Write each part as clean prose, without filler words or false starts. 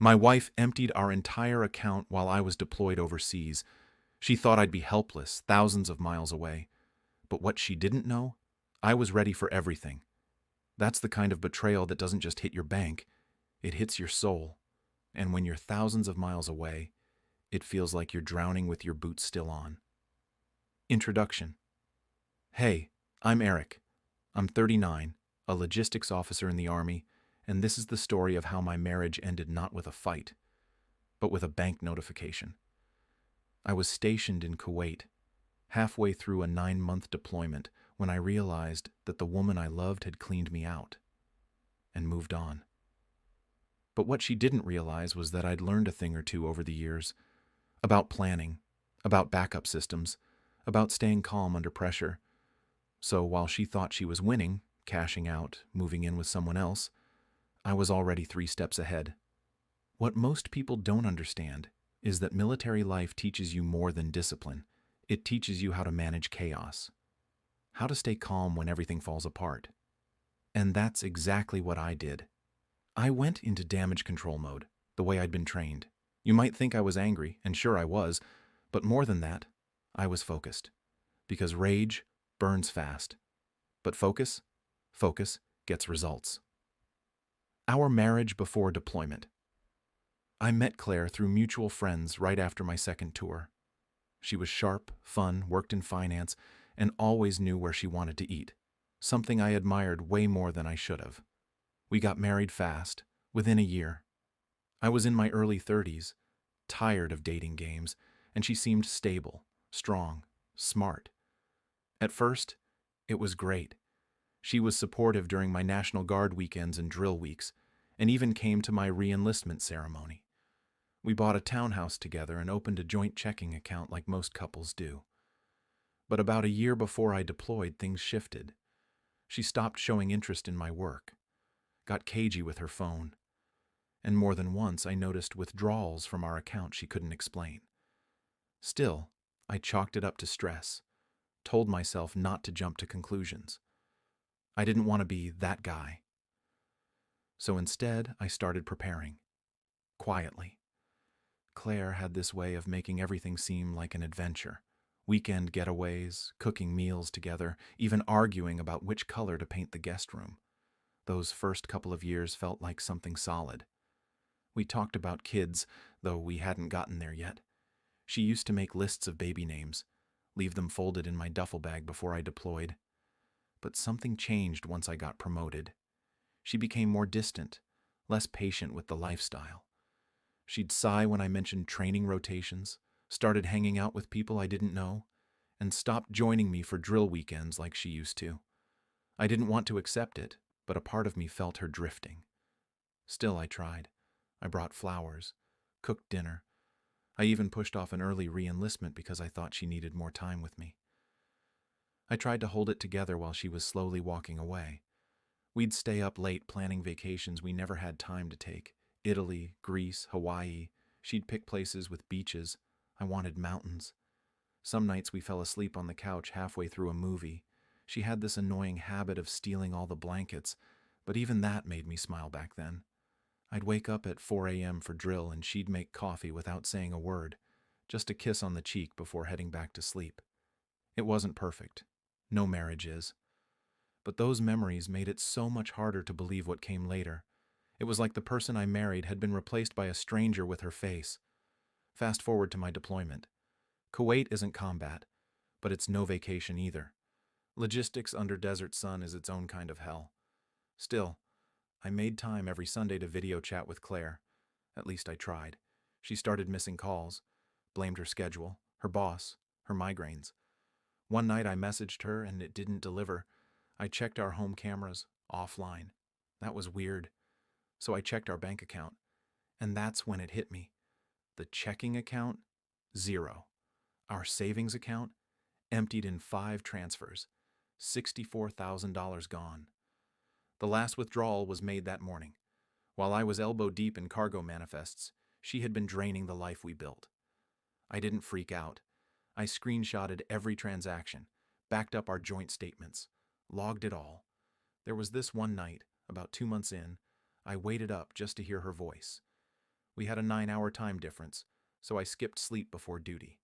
My wife emptied our entire account while I was deployed overseas. She thought I'd be helpless, thousands of miles away. But what she didn't know? I was ready for everything. That's the kind of betrayal that doesn't just hit your bank, it hits your soul. And when you're thousands of miles away, it feels like you're drowning with your boots still on. Introduction. Hey, I'm Eric. I'm 39, a logistics officer in the Army, and this is the story of how my marriage ended not with a fight, but with a bank notification. I was stationed in Kuwait, halfway through a 9-month deployment, when I realized that the woman I loved had cleaned me out and moved on. But what she didn't realize was that I'd learned a thing or two over the years about planning, about backup systems, about staying calm under pressure. So while she thought she was winning, cashing out, moving in with someone else, I was already 3 steps ahead. What most people don't understand is that military life teaches you more than discipline. It teaches you how to manage chaos, how to stay calm when everything falls apart. And that's exactly what I did. I went into damage control mode, the way I'd been trained. You might think I was angry, and sure I was, but more than that, I was focused. Because rage burns fast. But focus gets results. Our marriage before deployment. I met Claire through mutual friends right after my second tour. She was sharp, fun, worked in finance, and always knew where she wanted to eat, something I admired way more than I should have. We got married fast, within a year. I was in my early 30s, tired of dating games, and she seemed stable, strong, smart. At first, it was great. She was supportive during my National Guard weekends and drill weeks, and even came to my re-enlistment ceremony. We bought a townhouse together and opened a joint checking account like most couples do. But about a year before I deployed, things shifted. She stopped showing interest in my work, got cagey with her phone, and more than once I noticed withdrawals from our account she couldn't explain. Still, I chalked it up to stress, told myself not to jump to conclusions. I didn't want to be that guy. So instead, I started preparing, quietly. Claire had this way of making everything seem like an adventure. Weekend getaways, cooking meals together, even arguing about which color to paint the guest room. Those first couple of years felt like something solid. We talked about kids, though we hadn't gotten there yet. She used to make lists of baby names, leave them folded in my duffel bag before I deployed. But something changed once I got promoted. She became more distant, less patient with the lifestyle. She'd sigh when I mentioned training rotations, started hanging out with people I didn't know, and stopped joining me for drill weekends like she used to. I didn't want to accept it, but a part of me felt her drifting. Still, I tried. I brought flowers, cooked dinner. I even pushed off an early re-enlistment because I thought she needed more time with me. I tried to hold it together while she was slowly walking away. We'd stay up late planning vacations we never had time to take. Italy, Greece, Hawaii. She'd pick places with beaches. I wanted mountains. Some nights we fell asleep on the couch halfway through a movie. She had this annoying habit of stealing all the blankets, but even that made me smile back then. I'd wake up at 4 a.m. for drill and she'd make coffee without saying a word, just a kiss on the cheek before heading back to sleep. It wasn't perfect. No marriage is. But those memories made it so much harder to believe what came later. It was like the person I married had been replaced by a stranger with her face. Fast forward to my deployment. Kuwait isn't combat, but it's no vacation either. Logistics under desert sun is its own kind of hell. Still, I made time every Sunday to video chat with Claire. At least I tried. She started missing calls, blamed her schedule, her boss, her migraines. One night I messaged her and it didn't deliver. I checked our home cameras, offline. That was weird. So I checked our bank account, and that's when it hit me. The checking account, 0. Our savings account, emptied in 5 transfers, $64,000 gone. The last withdrawal was made that morning. While I was elbow deep in cargo manifests, she had been draining the life we built. I didn't freak out. I screenshotted every transaction, backed up our joint statements, logged it all. There was this one night, about 2 months in, I waited up just to hear her voice. We had a 9-hour time difference, so I skipped sleep before duty.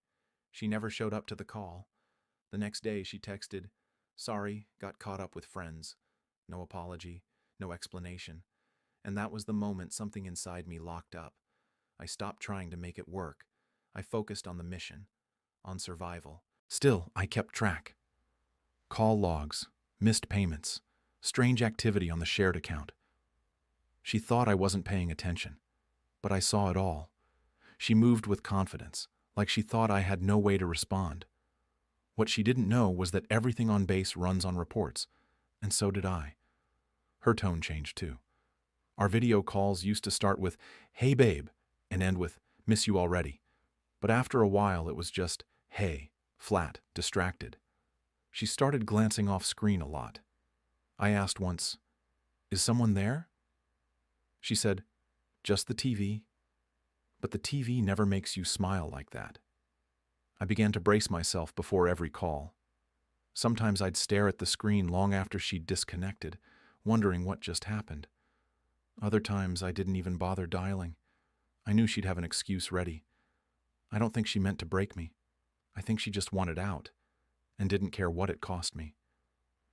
She never showed up to the call. The next day she texted, "Sorry, got caught up with friends." No apology, no explanation. And that was the moment something inside me locked up. I stopped trying to make it work. I focused on the mission, on survival. Still, I kept track. Call logs, missed payments, strange activity on the shared account. She thought I wasn't paying attention, but I saw it all. She moved with confidence, like she thought I had no way to respond. What she didn't know was that everything on base runs on reports, and so did I. Her tone changed too. Our video calls used to start with, "Hey babe," and end with, "Miss you already." But after a while it was just, "Hey," flat, distracted. She started glancing off screen a lot. I asked once, "Is someone there?" She said, "Just the TV." But the TV never makes you smile like that. I began to brace myself before every call. Sometimes I'd stare at the screen long after she'd disconnected, wondering what just happened. Other times I didn't even bother dialing. I knew she'd have an excuse ready. I don't think she meant to break me. I think she just wanted out, and didn't care what it cost me.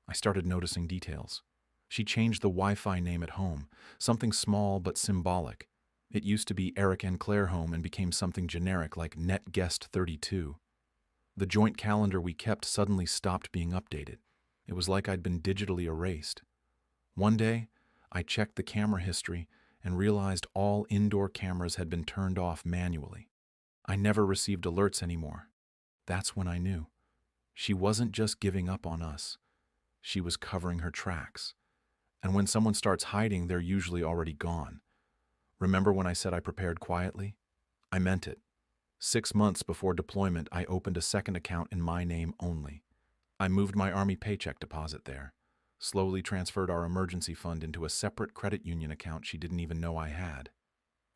I started noticing details. She changed the Wi-Fi name at home, something small but symbolic. It used to be Eric and Claire Home and became something generic like NetGuest32. The joint calendar we kept suddenly stopped being updated. It was like I'd been digitally erased. One day, I checked the camera history and realized all indoor cameras had been turned off manually. I never received alerts anymore. That's when I knew. She wasn't just giving up on us. She was covering her tracks. And when someone starts hiding, they're usually already gone. Remember when I said I prepared quietly? I meant it. 6 months before deployment, I opened a second account in my name only. I moved my Army paycheck deposit there, slowly transferred our emergency fund into a separate credit union account she didn't even know I had.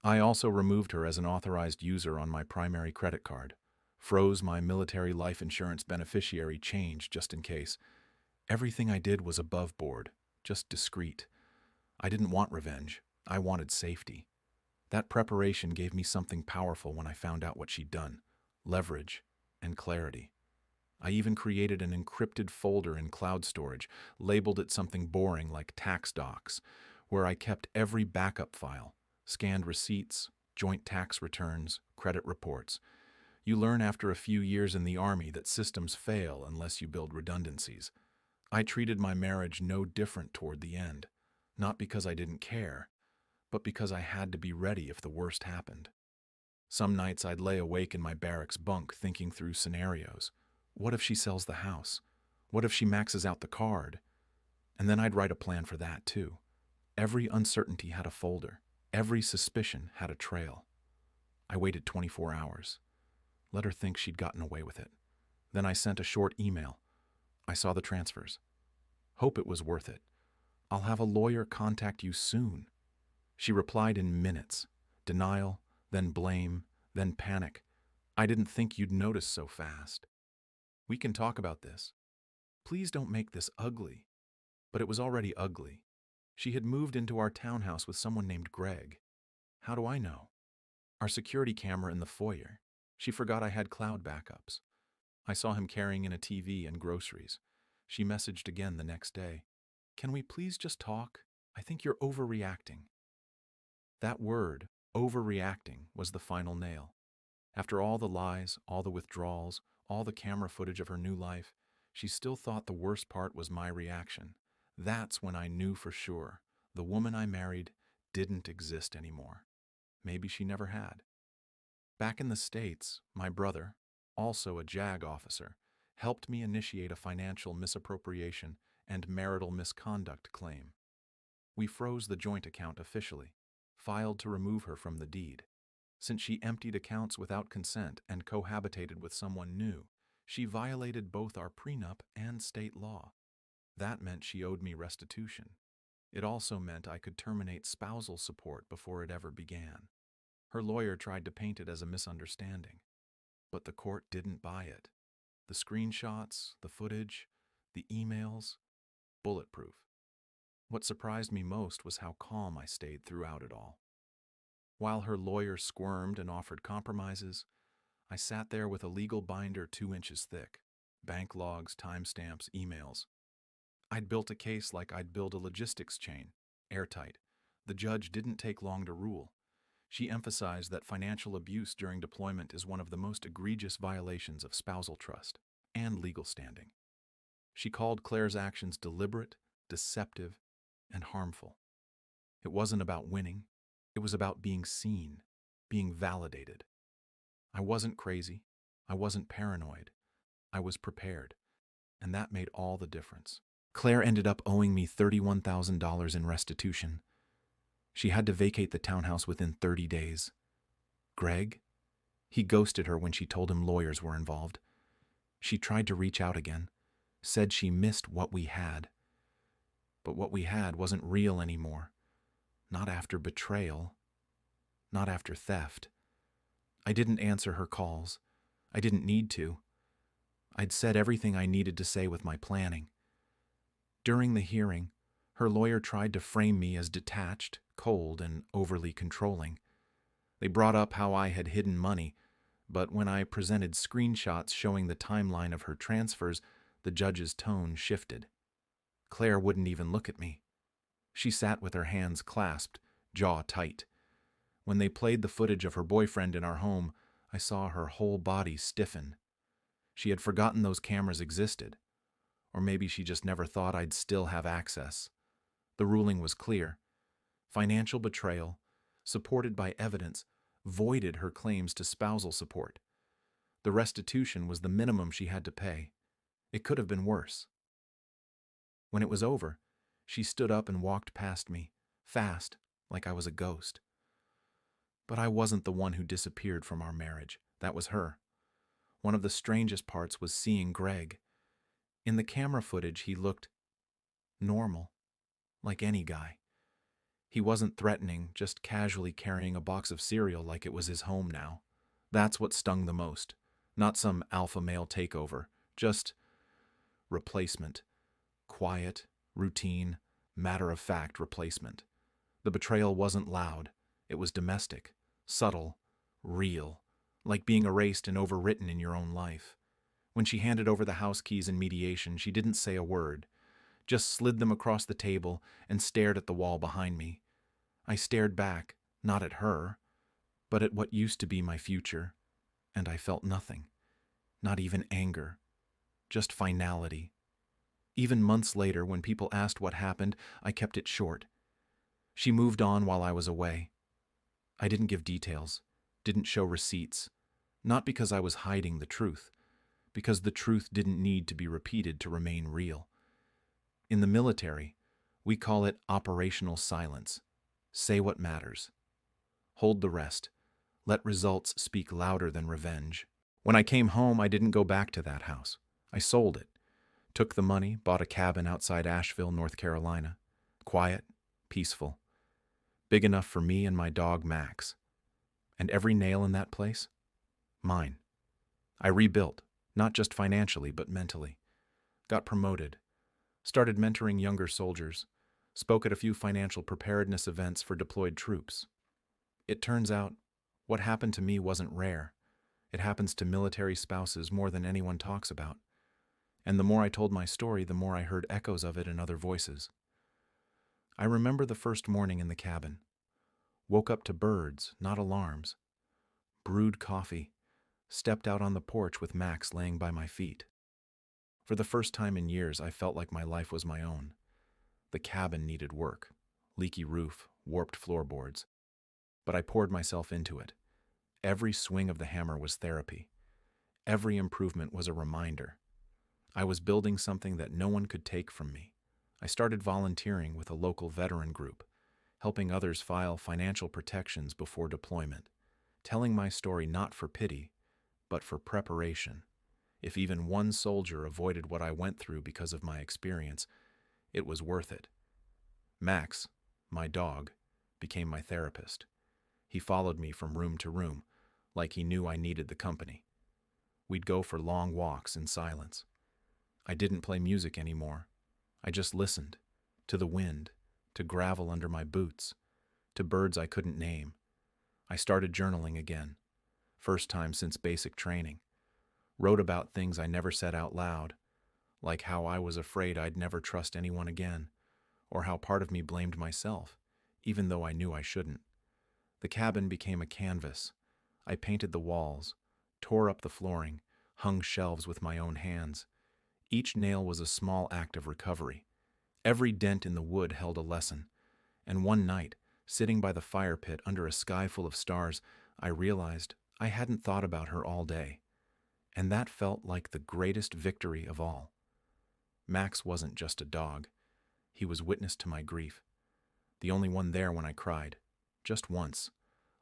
I also removed her as an authorized user on my primary credit card, froze my military life insurance beneficiary change just in case. Everything I did was above board, just discreet. I didn't want revenge. I wanted safety. That preparation gave me something powerful when I found out what she'd done: leverage and clarity. I even created an encrypted folder in cloud storage, labeled it something boring like tax docs, where I kept every backup file, scanned receipts, joint tax returns, credit reports. You learn after a few years in the Army that systems fail unless you build redundancies. I treated my marriage no different toward the end, not because I didn't care, but because I had to be ready if the worst happened. Some nights I'd lay awake in my barracks bunk thinking through scenarios. What if she sells the house? What if she maxes out the card? And then I'd write a plan for that too. Every uncertainty had a folder. Every suspicion had a trail. I waited 24 hours. Let her think she'd gotten away with it. Then I sent a short email. I saw the transfers. Hope it was worth it. I'll have a lawyer contact you soon. She replied in minutes. Denial, then blame, then panic. I didn't think you'd notice so fast. We can talk about this. Please don't make this ugly. But it was already ugly. She had moved into our townhouse with someone named Greg. How do I know? Our security camera in the foyer. She forgot I had cloud backups. I saw him carrying in a TV and groceries. She messaged again the next day. "Can we please just talk? I think you're overreacting." That word, overreacting, was the final nail. After all the lies, all the withdrawals, all the camera footage of her new life, she still thought the worst part was my reaction. That's when I knew for sure the woman I married didn't exist anymore. Maybe she never had. Back in the States, my brother, also a JAG officer, helped me initiate a financial misappropriation and marital misconduct claim. We froze the joint account officially, filed to remove her from the deed. Since she emptied accounts without consent and cohabitated with someone new, she violated both our prenup and state law. That meant she owed me restitution. It also meant I could terminate spousal support before it ever began. Her lawyer tried to paint it as a misunderstanding, but the court didn't buy it. The screenshots, the footage, the emails, bulletproof. What surprised me most was how calm I stayed throughout it all. While her lawyer squirmed and offered compromises, I sat there with a legal binder 2 inches thick, bank logs, timestamps, emails. I'd built a case like I'd build a logistics chain, airtight. The judge didn't take long to rule. She emphasized that financial abuse during deployment is one of the most egregious violations of spousal trust and legal standing. She called Claire's actions deliberate, deceptive, and harmful. It wasn't about winning. It was about being seen, being validated. I wasn't crazy. I wasn't paranoid. I was prepared, and that made all the difference. Claire ended up owing me $31,000 in restitution. She had to vacate the townhouse within 30 days. Greg? He ghosted her when she told him lawyers were involved. She tried to reach out again, said she missed what we had. But what we had wasn't real anymore. Not after betrayal. Not after theft. I didn't answer her calls. I didn't need to. I'd said everything I needed to say with my planning. During the hearing, her lawyer tried to frame me as detached, cold, and overly controlling. They brought up how I had hidden money, but when I presented screenshots showing the timeline of her transfers, the judge's tone shifted. Claire wouldn't even look at me. She sat with her hands clasped, jaw tight. When they played the footage of her boyfriend in our home, I saw her whole body stiffen. She had forgotten those cameras existed. Or maybe she just never thought I'd still have access. The ruling was clear. Financial betrayal, supported by evidence, voided her claims to spousal support. The restitution was the minimum she had to pay. It could have been worse. When it was over, she stood up and walked past me, fast, like I was a ghost. But I wasn't the one who disappeared from our marriage. That was her. One of the strangest parts was seeing Greg. In the camera footage, he looked normal, like any guy. He wasn't threatening, just casually carrying a box of cereal like it was his home now. That's what stung the most. Not some alpha male takeover, just replacement. Quiet, routine, matter-of-fact replacement. The betrayal wasn't loud. It was domestic, subtle, real, like being erased and overwritten in your own life. When she handed over the house keys in mediation, she didn't say a word, just slid them across the table and stared at the wall behind me. I stared back, not at her, but at what used to be my future, and I felt nothing, not even anger, just finality. Even months later, when people asked what happened, I kept it short. She moved on while I was away. I didn't give details, didn't show receipts, not because I was hiding the truth, because the truth didn't need to be repeated to remain real. In the military, we call it operational silence. Say what matters. Hold the rest. Let results speak louder than revenge. When I came home, I didn't go back to that house. I sold it. Took the money, bought a cabin outside Asheville, North Carolina. Quiet, peaceful. Big enough for me and my dog, Max. And every nail in that place? Mine. I rebuilt, not just financially, but mentally. Got promoted. Started mentoring younger soldiers. Spoke at a few financial preparedness events for deployed troops. It turns out, what happened to me wasn't rare. It happens to military spouses more than anyone talks about. And the more I told my story, the more I heard echoes of it in other voices. I remember the first morning in the cabin. Woke up to birds, not alarms. Brewed coffee. Stepped out on the porch with Max laying by my feet. For the first time in years, I felt like my life was my own. The cabin needed work. Leaky roof, warped floorboards. But I poured myself into it. Every swing of the hammer was therapy. Every improvement was a reminder. I was building something that no one could take from me. I started volunteering with a local veteran group, helping others file financial protections before deployment, telling my story not for pity, but for preparation. If even one soldier avoided what I went through because of my experience, it was worth it. Max, my dog, became my therapist. He followed me from room to room, like he knew I needed the company. We'd go for long walks in silence. I didn't play music anymore. I just listened, to the wind, to gravel under my boots, to birds I couldn't name. I started journaling again, first time since basic training. Wrote about things I never said out loud, like how I was afraid I'd never trust anyone again, or how part of me blamed myself, even though I knew I shouldn't. The cabin became a canvas. I painted the walls, tore up the flooring, hung shelves with my own hands. Each nail was a small act of recovery. Every dent in the wood held a lesson. And one night, sitting by the fire pit under a sky full of stars, I realized I hadn't thought about her all day. And that felt like the greatest victory of all. Max wasn't just a dog. He was witness to my grief. The only one there when I cried. Just once.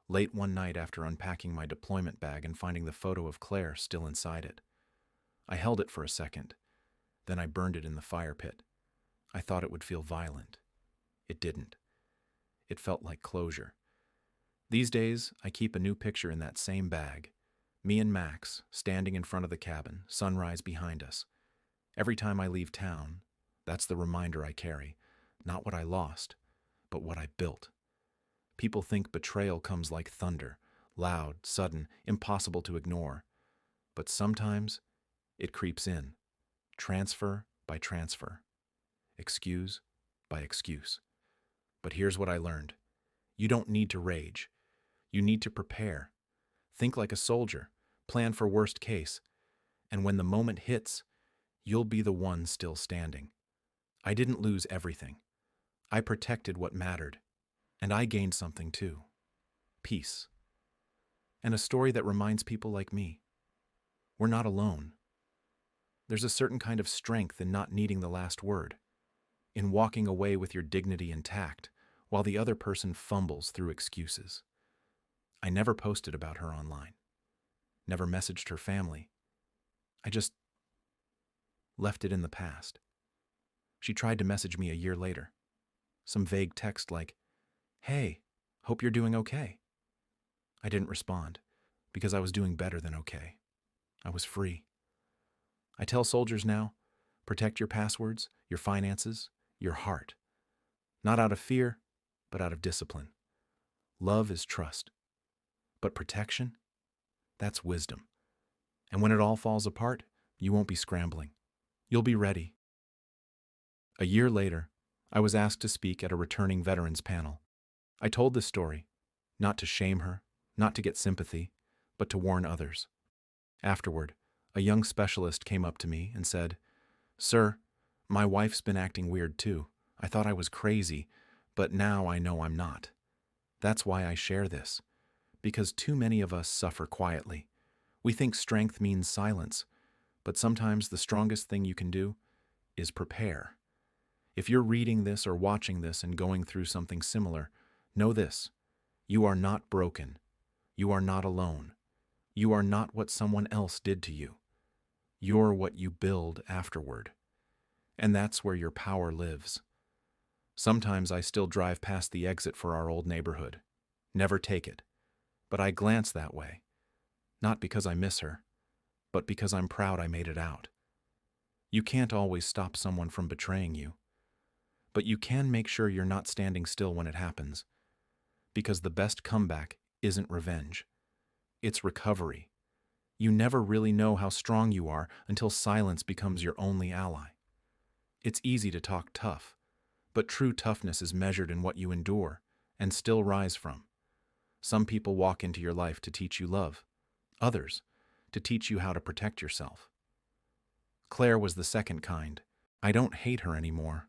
Late one night after unpacking my deployment bag and finding the photo of Claire still inside it. I held it for a second. Then I burned it in the fire pit. I thought it would feel violent. It didn't. It felt like closure. These days, I keep a new picture in that same bag. Me and Max, standing in front of the cabin, sunrise behind us. Every time I leave town, that's the reminder I carry. Not what I lost, but what I built. People think betrayal comes like thunder, loud, sudden, impossible to ignore. But sometimes, it creeps in, transfer by transfer, excuse by excuse. But here's what I learned. You don't need to rage. You need to prepare. Think like a soldier. Plan for worst case. And when the moment hits, you'll be the one still standing. I didn't lose everything. I protected what mattered. And I gained something too. Peace. And a story that reminds people like me. We're not alone. There's a certain kind of strength in not needing the last word. In walking away with your dignity intact, while the other person fumbles through excuses. I never posted about her online. Never messaged her family. I just left it in the past. She tried to message me a year later. Some vague text like, "Hey, hope you're doing okay." I didn't respond because I was doing better than okay. I was free. I tell soldiers now, protect your passwords, your finances, your heart. Not out of fear, but out of discipline. Love is trust. But protection? That's wisdom. And when it all falls apart, you won't be scrambling. You'll be ready. A year later, I was asked to speak at a returning veterans panel. I told this story, not to shame her, not to get sympathy, but to warn others. Afterward, a young specialist came up to me and said, "Sir, my wife's been acting weird too. I thought I was crazy, but now I know I'm not. That's why I share this, because too many of us suffer quietly. We think strength means silence, but sometimes the strongest thing you can do is prepare. If you're reading this or watching this and going through something similar, know this: you are not broken. You are not alone. You are not what someone else did to you. You're what you build afterward. And that's where your power lives. Sometimes I still drive past the exit for our old neighborhood. Never take it. But I glance that way. Not because I miss her, but because I'm proud I made it out. You can't always stop someone from betraying you. But you can make sure you're not standing still when it happens. Because the best comeback isn't revenge. It's recovery. You never really know how strong you are until silence becomes your only ally. It's easy to talk tough, but true toughness is measured in what you endure and still rise from. Some people walk into your life to teach you love. Others, to teach you how to protect yourself. Claire was the second kind. I don't hate her anymore,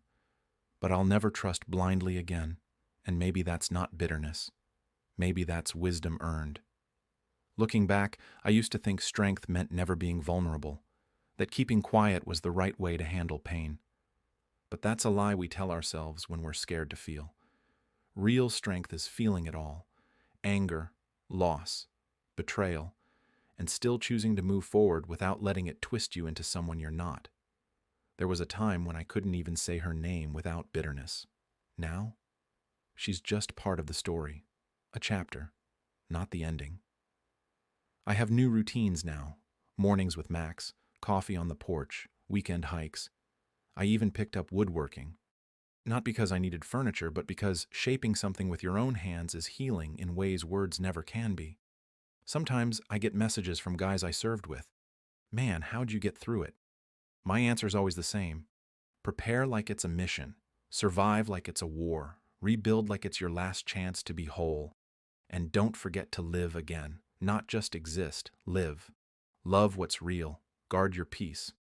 but I'll never trust blindly again, and maybe that's not bitterness. Maybe that's wisdom earned. Looking back, I used to think strength meant never being vulnerable, that keeping quiet was the right way to handle pain. But that's a lie we tell ourselves when we're scared to feel. Real strength is feeling it all: anger, loss, betrayal, and still choosing to move forward without letting it twist you into someone you're not. There was a time when I couldn't even say her name without bitterness. Now, she's just part of the story, a chapter, not the ending. I have new routines now: mornings with Max, coffee on the porch, weekend hikes. I even picked up woodworking. Not because I needed furniture, but because shaping something with your own hands is healing in ways words never can be. Sometimes I get messages from guys I served with. Man, how'd you get through it? My answer's always the same. Prepare like it's a mission. Survive like it's a war. Rebuild like it's your last chance to be whole. And don't forget to live again. Not just exist, live. Love what's real. Guard your peace.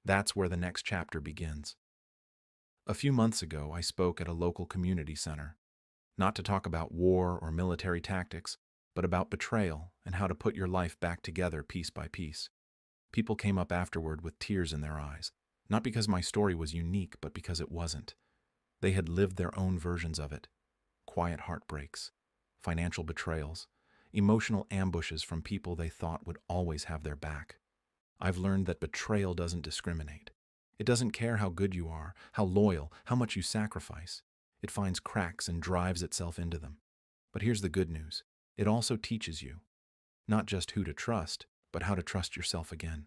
That's where the next chapter begins. A few months ago, I spoke at a local community center. Not to talk about war or military tactics, but about betrayal and how to put your life back together piece by piece. People came up afterward with tears in their eyes, not because my story was unique, but because it wasn't. They had lived their own versions of it. Quiet heartbreaks, financial betrayals, emotional ambushes from people they thought would always have their back. I've learned that betrayal doesn't discriminate. It doesn't care how good you are, how loyal, how much you sacrifice. It finds cracks and drives itself into them. But here's the good news. It also teaches you, not just who to trust, but how to trust yourself again.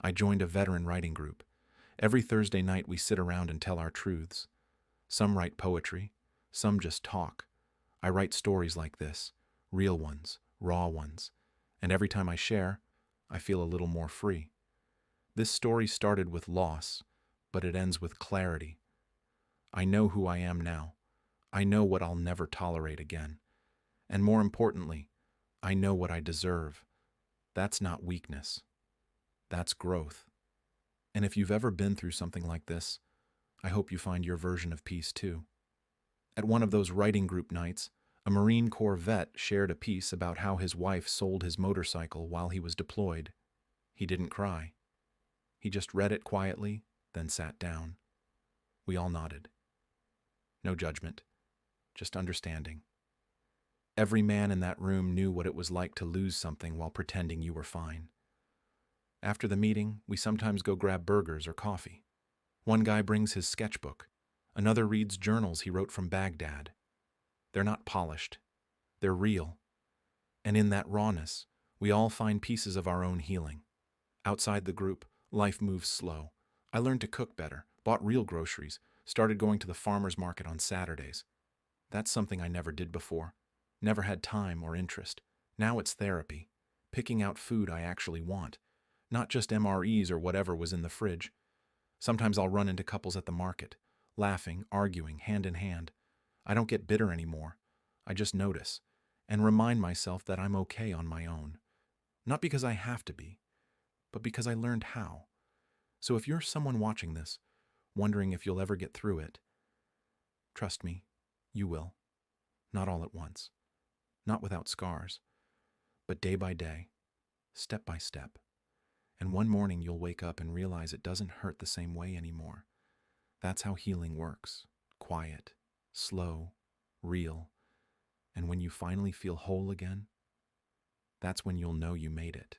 I joined a veteran writing group. Every Thursday night we sit around and tell our truths. Some write poetry, some just talk. I write stories like this, real ones, raw ones. And every time I share, I feel a little more free. This story started with loss, but it ends with clarity. I know who I am now. I know what I'll never tolerate again. And more importantly, I know what I deserve. That's not weakness. That's growth. And if you've ever been through something like this, I hope you find your version of peace too. At one of those writing group nights, a Marine Corps vet shared a piece about how his wife sold his motorcycle while he was deployed. He didn't cry. He just read it quietly, then sat down. We all nodded. No judgment, just understanding. Every man in that room knew what it was like to lose something while pretending you were fine. After the meeting, we sometimes go grab burgers or coffee. One guy brings his sketchbook. Another reads journals he wrote from Baghdad. They're not polished. They're real. And in that rawness, we all find pieces of our own healing. Outside the group, life moves slow. I learned to cook better, bought real groceries, started going to the farmer's market on Saturdays. That's something I never did before. Never had time or interest. Now it's therapy. Picking out food I actually want. Not just MREs or whatever was in the fridge. Sometimes I'll run into couples at the market, laughing, arguing, hand in hand. I don't get bitter anymore. I just notice and remind myself that I'm okay on my own. Not because I have to be, but because I learned how. So if you're someone watching this, wondering if you'll ever get through it, trust me, you will. Not all at once. Not without scars. But day by day, step by step. And one morning you'll wake up and realize it doesn't hurt the same way anymore. That's how healing works. Quiet, slow, real. And when you finally feel whole again, that's when you'll know you made it.